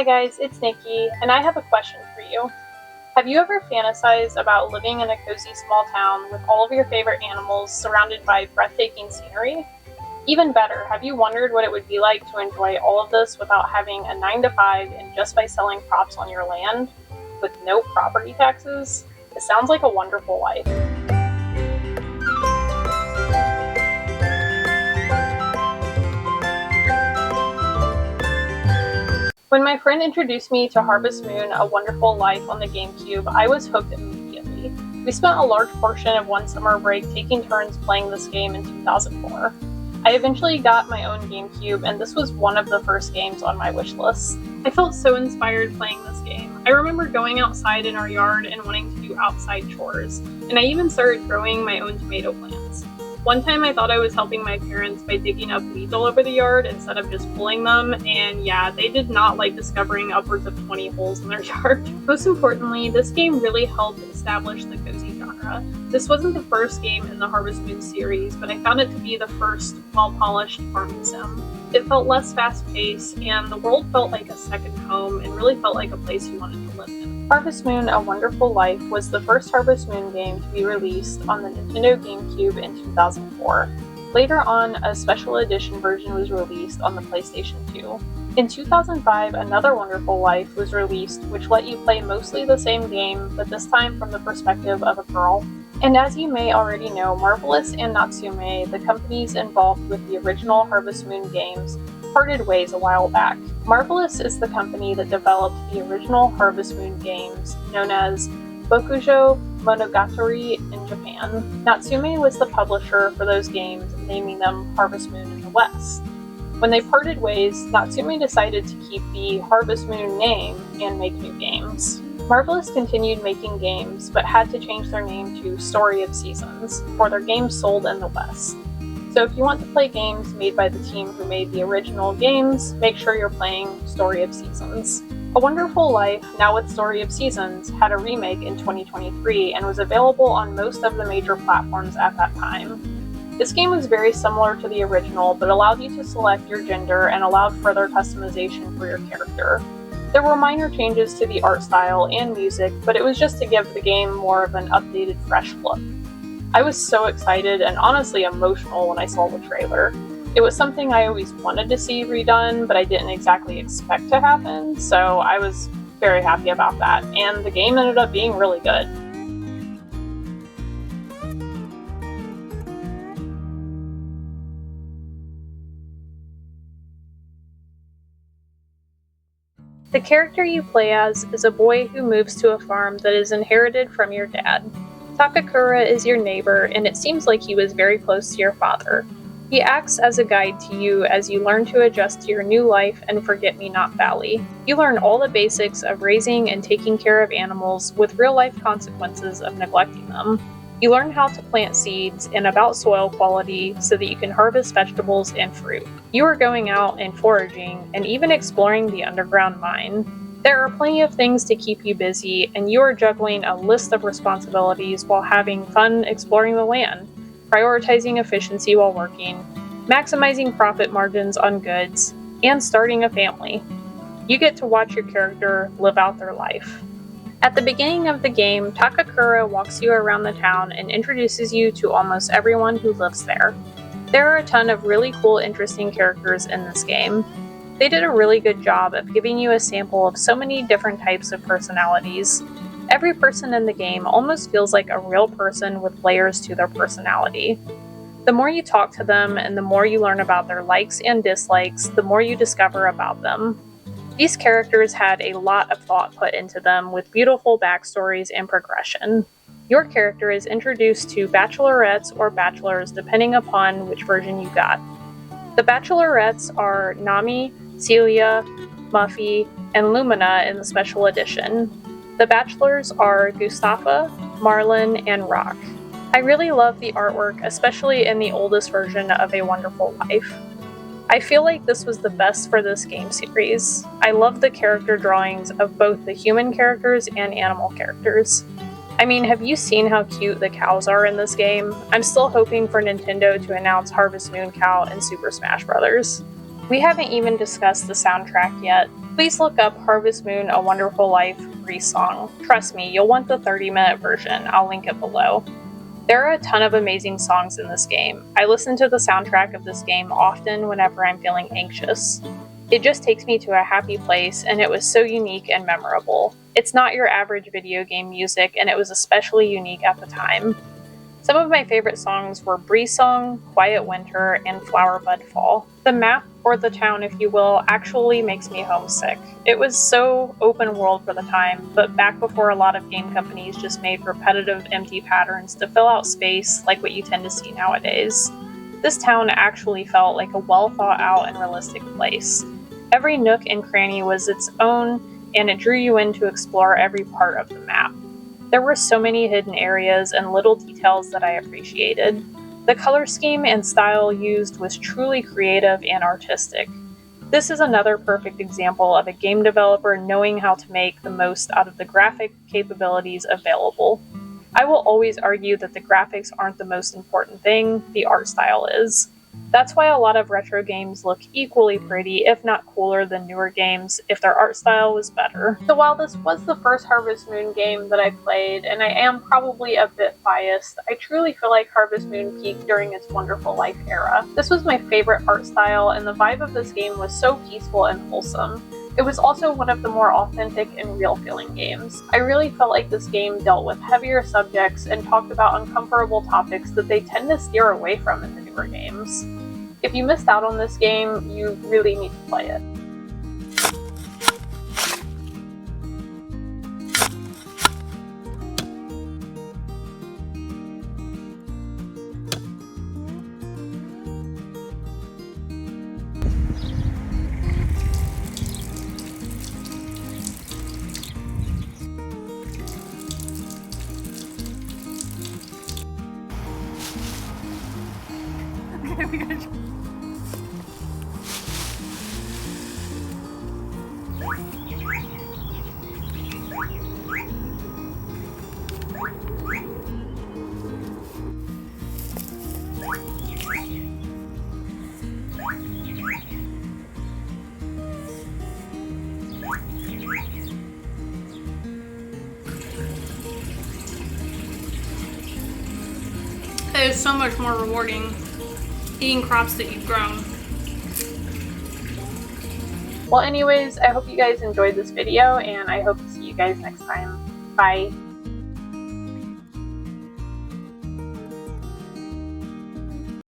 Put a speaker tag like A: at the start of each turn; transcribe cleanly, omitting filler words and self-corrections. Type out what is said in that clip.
A: Hi guys, it's Nikki, and I have a question for you. Have you ever fantasized about living in a cozy small town with all of your favorite animals surrounded by breathtaking scenery? Even better, have you wondered what it would be like to enjoy all of this without having a 9 to 5 and just by selling crops on your land with no property taxes? It sounds like a wonderful life. When my friend introduced me to Harvest Moon: A Wonderful Life on the Gamecube, I was hooked immediately. We spent a large portion of one summer break taking turns playing this game in 2004. I eventually got my own Gamecube, and this was one of the first games on my wish list. I felt so inspired playing this game. I remember going outside in our yard and wanting to do outside chores, and I even started growing my own tomato plants. One time I thought I was helping my parents by digging up weeds all over the yard instead of just pulling them, and yeah, they did not like discovering upwards of 20 holes in their yard. Most importantly, this game really helped establish the cozy genre. This wasn't the first game in the Harvest Moon series, but I found it to be the first well-polished farming sim. It felt less fast-paced, and the world felt like a second home and really felt like a place you wanted to live in. Harvest Moon: A Wonderful Life was the first Harvest Moon game to be released on the Nintendo GameCube in 2004. Later on, a special edition version was released on the PlayStation 2. In 2005, Another Wonderful Life was released, which let you play mostly the same game, but this time from the perspective of a girl. And as you may already know, Marvelous and Natsume, the companies involved with the original Harvest Moon games, parted ways a while back. Marvelous is the company that developed the original Harvest Moon games, known as Bokujo Monogatari in Japan. Natsume was the publisher for those games, naming them Harvest Moon in the West. When they parted ways, Natsume decided to keep the Harvest Moon name and make new games. Marvelous continued making games, but had to change their name to Story of Seasons, for their games sold in the West. So if you want to play games made by the team who made the original games, make sure you're playing Story of Seasons. A Wonderful Life, now with Story of Seasons, had a remake in 2023 and was available on most of the major platforms at that time. This game was very similar to the original, but allowed you to select your gender and allowed further customization for your character. There were minor changes to the art style and music, but it was just to give the game more of an updated, fresh look. I was so excited and honestly emotional when I saw the trailer. It was something I always wanted to see redone, but I didn't exactly expect to happen, so I was very happy about that, and the game ended up being really good. The character you play as is a boy who moves to a farm that is inherited from your dad. Takakura is your neighbor, and it seems like he was very close to your father. He acts as a guide to you as you learn to adjust to your new life in Forget-Me-Not Valley. You learn all the basics of raising and taking care of animals with real-life consequences of neglecting them. You learn how to plant seeds and about soil quality so that you can harvest vegetables and fruit. You are going out and foraging and even exploring the underground mine. There are plenty of things to keep you busy, and you are juggling a list of responsibilities while having fun exploring the land, prioritizing efficiency while working, maximizing profit margins on goods, and starting a family. You get to watch your character live out their life. At the beginning of the game, Takakura walks you around the town and introduces you to almost everyone who lives there. There are a ton of really cool, interesting characters in this game. They did a really good job of giving you a sample of so many different types of personalities. Every person in the game almost feels like a real person with layers to their personality. The more you talk to them and the more you learn about their likes and dislikes, the more you discover about them. These characters had a lot of thought put into them with beautiful backstories and progression. Your character is introduced to bachelorettes or bachelors depending upon which version you got. The bachelorettes are Nami, Celia, Muffy, and Lumina in the special edition. The bachelors are Gustafa, Marlon, and Rock. I really love the artwork, especially in the oldest version of A Wonderful Life. I feel like this was the best for this game series. I love the character drawings of both the human characters and animal characters. I mean, have you seen how cute the cows are in this game? I'm still hoping for Nintendo to announce Harvest Moon Cow in Super Smash Bros. We haven't even discussed the soundtrack yet. Please look up Harvest Moon: A Wonderful Life Breeze song. Trust me, you'll want the 30-minute version. I'll link it below. There are a ton of amazing songs in this game. I listen to the soundtrack of this game often whenever I'm feeling anxious. It just takes me to a happy place, and it was so unique and memorable. It's not your average video game music, and it was especially unique at the time. Some of my favorite songs were Breeze Song, Quiet Winter, and Flower Bud Fall. The map, or the town if you will, actually makes me homesick. It was so open world for the time, but back before a lot of game companies just made repetitive empty patterns to fill out space like what you tend to see nowadays. This town actually felt like a well thought out and realistic place. Every nook and cranny was its own, and it drew you in to explore every part of the map. There were so many hidden areas and little details that I appreciated. The color scheme and style used was truly creative and artistic. This is another perfect example of a game developer knowing how to make the most out of the graphic capabilities available. I will always argue that the graphics aren't the most important thing, the art style is. That's why a lot of retro games look equally pretty, if not cooler than newer games, if their art style was better. So while this was the first Harvest Moon game that I played, and I am probably a bit biased, I truly feel like Harvest Moon peaked during its Wonderful Life era. This was my favorite art style, and the vibe of this game was so peaceful and wholesome. It was also one of the more authentic and real-feeling games. I really felt like this game dealt with heavier subjects and talked about uncomfortable topics that they tend to steer away from in the newer games. If you missed out on this game, you really need to play it.
B: It is so much more rewarding eating crops that you've grown.
A: Well anyways, I hope you guys enjoyed this video, and I hope to see you guys next time. Bye!